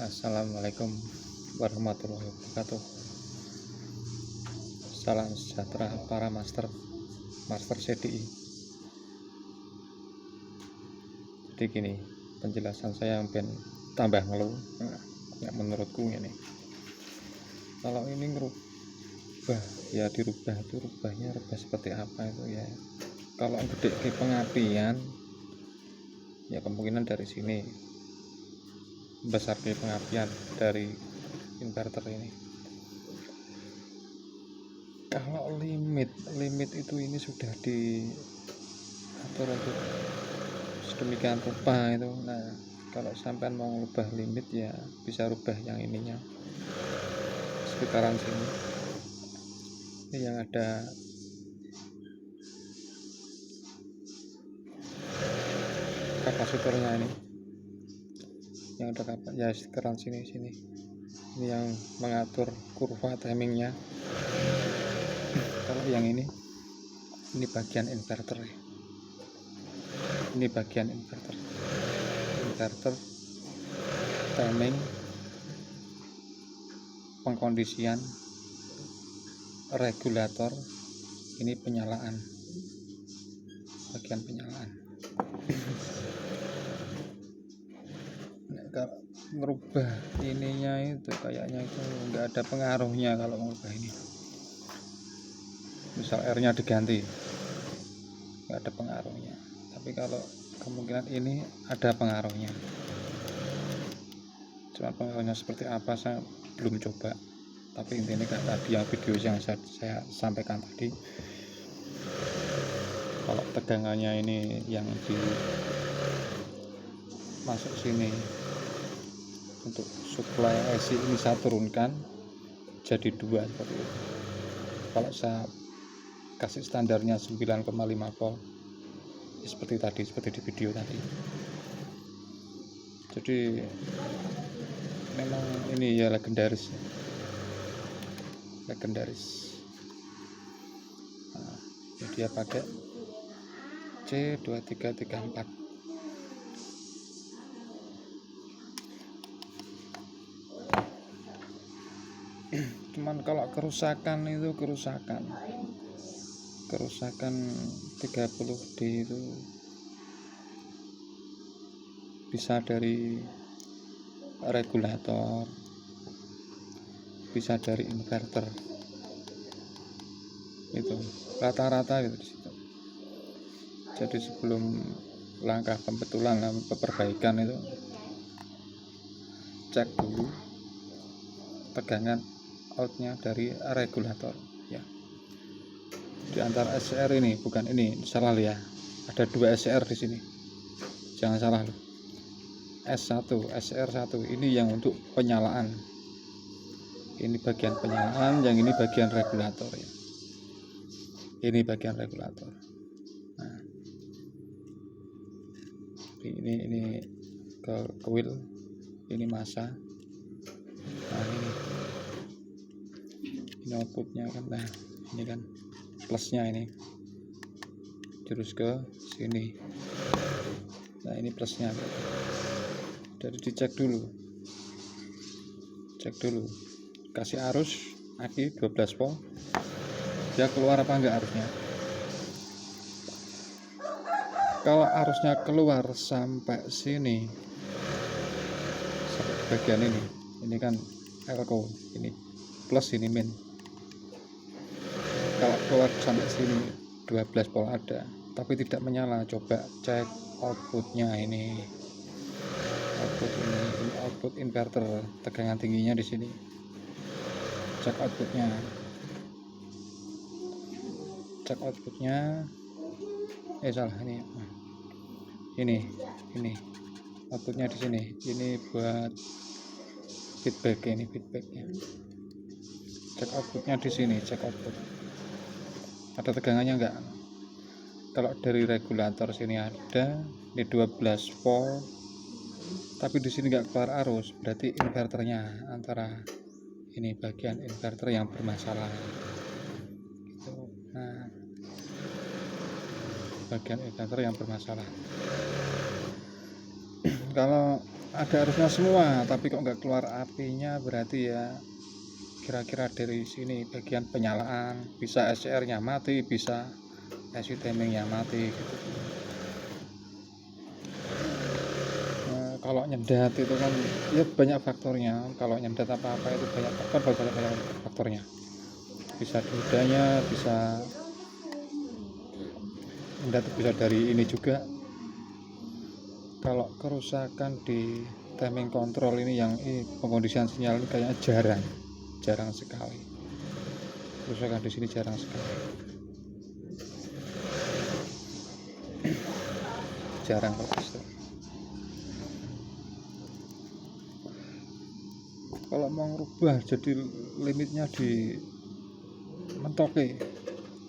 Assalamualaikum warahmatullahi wabarakatuh. Salam sejahtera para master CDI. Jadi gini, penjelasan saya yang tambah ngeluh. Ya menurutku ini, kalau ini ngerubah ya dirubah, itu rubahnya seperti apa itu ya. Kalau gede ke pengapian ya kemungkinan dari sini besar ke pengapian dari inverter ini. Kalau limit itu ini sudah diatur untuk sedemikian rupa itu. Nah, kalau sampai mau rubah limit ya bisa rubah yang ininya sekitaran sini. Ini yang ada kapasitornya ini, yang ada ya sekitaran sini. Ini yang mengatur kurva timingnya. Kalau yang ini bagian inverter ya. Ini bagian inverter timing, pengkondisian, regulator, ini penyalaan, bagian penyalaan. Nah, kalau merubah ininya itu kayaknya itu nggak ada pengaruhnya. Kalau merubah ini misal R nya diganti nggak ada pengaruhnya, tapi kalau kemungkinan ini ada pengaruhnya. Cuma pengaruhnya seperti apa saya belum coba, tapi intinya kayak tadi yang video yang saya sampaikan tadi, kalau tegangannya ini yang di masuk sini untuk suplai AC ini saya turunkan jadi 2 seperti itu. Kalau saya kasih standarnya 9,5 volt seperti di video tadi. Jadi memang ini ya legendaris. Nah, dia pakai C2334. Cuman kalau kerusakan 30D itu bisa dari regulator, bisa dari inverter, itu rata-rata itu di situ. Jadi sebelum langkah pembetulan perbaikan itu cek dulu tegangan outnya dari regulator ya. Di antara SCR ini, bukan ini, salah ya, ada 2 SCR di sini, jangan salah loh. S1 SCR1 ini yang untuk penyalaan, ini bagian penyalaan, yang ini bagian regulator ya. Ini bagian regulator. Nah, ini ke coil, ini massa. Nah, ini outputnya kan. Nah, ini kan plusnya, ini terus ke sini. Nah, ini plusnya. Jadi dicek dulu, kasih arus aki 12 volt, dia keluar apa enggak arusnya. Kalau arusnya keluar sampai sini, sampai bagian ini kan elko, ini plus, ini min. Kalau keluar sampai sini 12 volt ada, tapi tidak menyala, coba cek outputnya. Ini output inverter, tegangan tingginya di sini. Cek outputnya. Salah, ini outputnya di sini. Ini buat feedbacknya. Cek outputnya di sini, cek output. Ada tegangannya enggak? Kalau dari regulator sini ada, di 12 volt, tapi di sini enggak keluar arus, berarti inverternya, antara ini bagian inverter yang bermasalah. Gitu. Nah, bagian inverter yang bermasalah. Kalau ada arusnya semua, tapi kok nggak keluar apinya, berarti ya kira-kira dari sini bagian penyalaan, bisa SCR nya mati, bisa IC timingnya mati gitu. Kalau nyedat itu kan ya banyak faktornya. Kalau nyedat apa-apa itu banyak faktornya, bisa dudanya, bisa nyedat, bisa dari ini juga. Kalau kerusakan di timing control ini, yang pengkondisian sinyal ini kayaknya jarang sekali. Kerusakan di sini jarang sekali, jarang kalau kalau mau ngerubah jadi limitnya di mentoke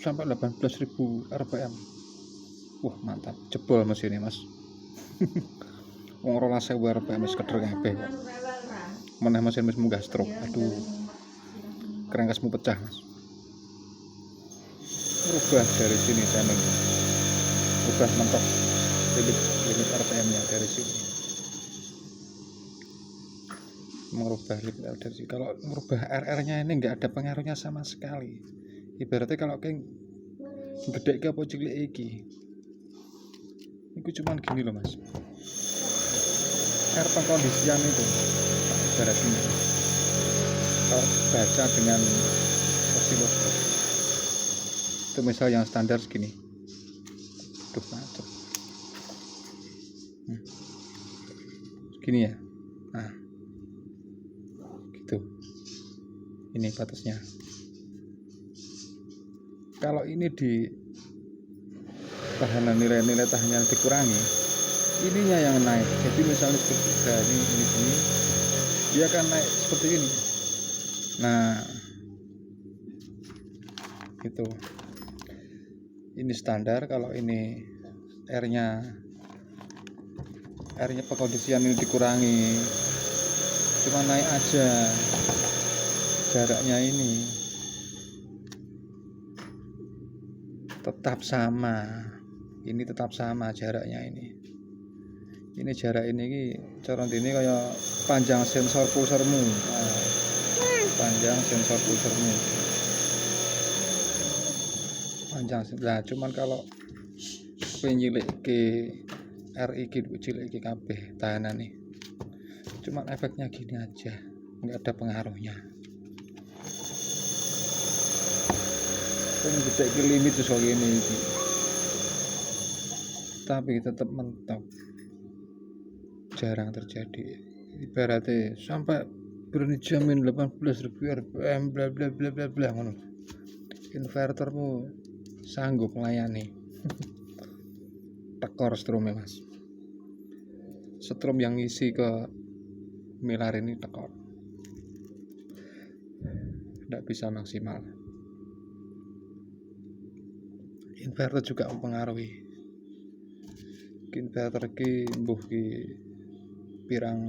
sampai 18.000 rpm. Wah mantap, jebol mesin ini mas. Wong 12.000 rpm wis keder kabeh kok. Meneh mesin wis munggah stroke. Aduh, kerangkasmu pecah mas. Rubah dari sini timing, rubah mentok limit rpm nya dari sini, merubah limit dari sini. Kalau merubah RR nya ini nggak ada pengaruhnya sama sekali. Ibaratnya kalau kayak gede ke apa cilik iki, itu cuman gini loh mas, R pengkondisian itu ibaratnya kalau baca dengan osiloskop itu misal yang standar segini, tuh macet segini ya, nah gitu, ini batasnya. Kalau ini di tahanan, nilai tahanan dikurangi, ininya yang naik. Jadi misalnya seperti ini dia akan naik seperti ini. Nah gitu, ini standar. Kalau ini R nya pengkondisian ini dikurangi, cuma naik aja jaraknya, ini tetap sama, ini tetap sama jaraknya. Ini jarak ini coron ini kayak panjang sensor pulsermu. Nah, panjang sensor pulsermu panjang. Nah cuman kalau penyilik ke RI cilik ke kabeh tahanan nih, cuman efeknya gini aja, nggak ada pengaruhnya. Pengen gede ke limit soal ini, tapi tetap mentok, jarang terjadi. Ibaratnya sampai berani jamin 18.000 rpm bla bla bla bla bla ngono, invertermu sanggup melayani. Tekor strumnya mas, strum yang ngisi ke milar ini tekor, tidak bisa maksimal. Inverter juga mempengaruhi. Inverter ki mbuh ki pirang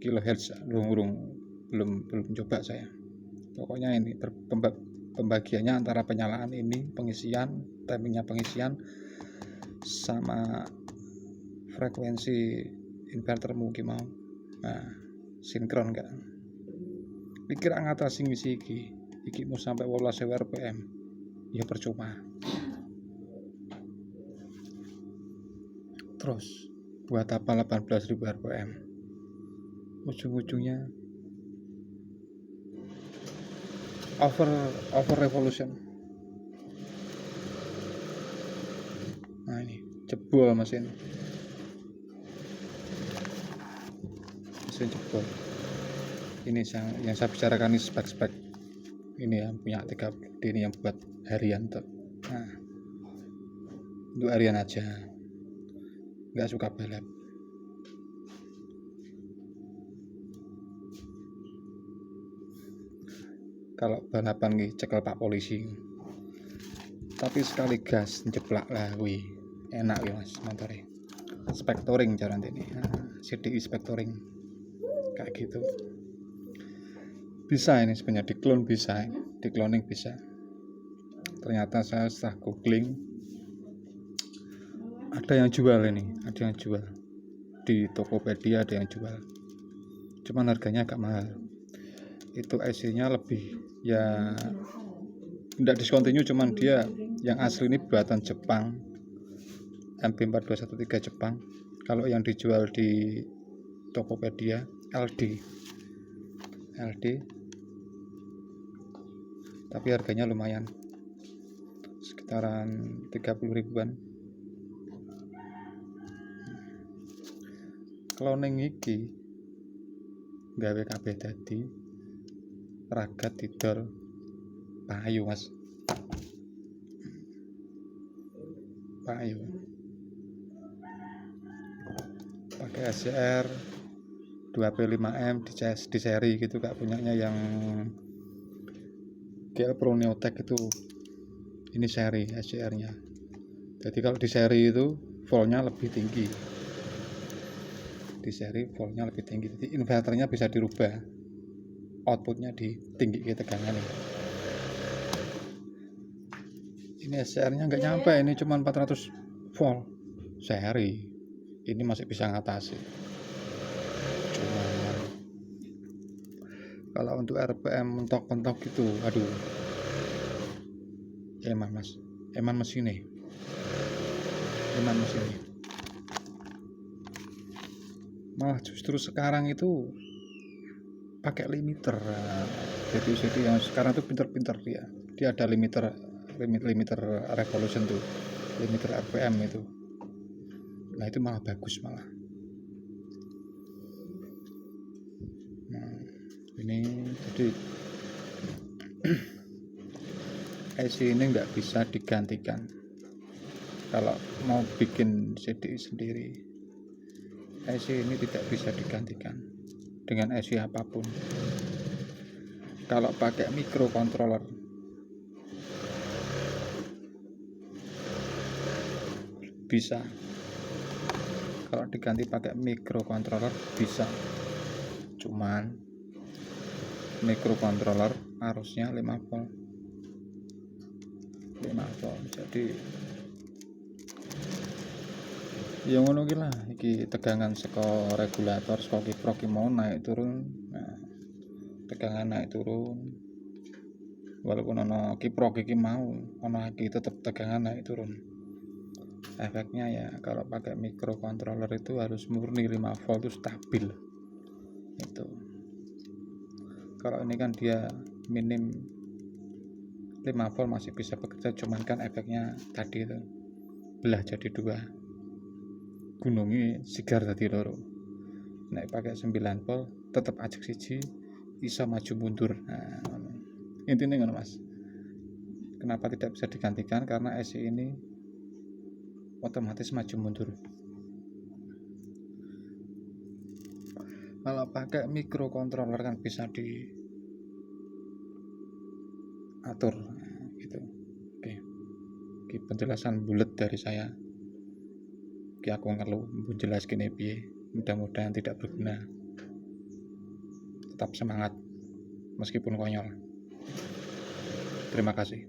kilohertz, belum coba saya. Pokoknya ini pembagiannya antara penyalaan ini, pengisian, timingnya pengisian, sama frekuensi inverter mungkin mau. Nah, sinkron kan. Pikir ngatasi ngisi iki mau sampai 12.000 rpm. Ya percuma. Terus buat apa 18.000 rpm? Ujung-ujungnya over revolution. Nah ini jebol mesin jebol. Ini yang saya bicarakan ini spek ini yang punya 3D ini, yang buat harian tuh. Nah untuk harian aja, nggak suka balap. Kalau balapan nih cekel pak polisi, tapi sekali gas jeplak lah, wih enak ya mas motornya. Spectoring cara ini, CDI spectoring kayak gitu. Bisa ini sebenarnya diklon, bisa dikloning bisa. Ternyata saya setelah googling ada yang jual ini, ada yang jual. di Tokopedia ada yang jual, cuman harganya agak mahal. Itu IC nya lebih ya, tidak discontinue, cuman dia yang asli ini buatan Jepang, MB4213 Jepang. Kalau yang dijual di Tokopedia LD, tapi harganya lumayan, sekitaran 30 ribuan. Cloning iki gawe kabeh dadi ragat didol payu, Mas. Payu pakai SCR 2P5M di seri gitu, gak punyanya yang GL Pro Neotech itu. Ini seri SCR nya, jadi kalau di seri itu voltnya lebih tinggi, jadi inverternya bisa dirubah, outputnya ditinggi ke tegangan ini. Ini SCR nya nggak nyampe, ini cuma 400 volt seri, ini masih bisa ngatasi. Cuma kalau untuk RPM mentok-mentok gitu, aduh, eman mesin nih, malah justru sekarang itu pakai limiter. Jadi yang sekarang tuh pinter-pinter, dia ada limiter revolution tuh, limiter RPM itu. Nah itu malah bagus malah. Nah ini jadi IC ini nggak bisa digantikan kalau mau bikin CDI sendiri. IC ini tidak bisa digantikan dengan IC apapun. Kalau pakai microcontroller bisa, kalau diganti pakai microcontroller bisa, cuman microcontroller arusnya 5 volt, jadi ya ngono iki lah. Iki tegangan saka regulator saka kiprok mau naik turun. Nah, tegangan naik turun walaupun ono kiprok iki mau ono iki tetap tegangan naik turun. Efeknya ya kalau pakai microcontroller itu harus murni 5 volt itu stabil itu. Kalau ini kan dia minim 5 volt masih bisa bekerja, cuman kan efeknya tadi itu belah jadi dua, gunungnya sigar tadi loro. Nek pakai 9 volt tetap ajak siji, bisa maju mundur. Nah, intinya ngono Mas. Kenapa tidak bisa digantikan? Karena IC ini otomatis maju mundur. Kalau pakai microcontroller kan bisa diatur gitu. Oke. Oke, penjelasan bulat dari saya. Oke, aku ngeluh jelas gini piye. Mudah-mudahan tidak berguna. Tetap semangat meskipun konyol. Terima kasih.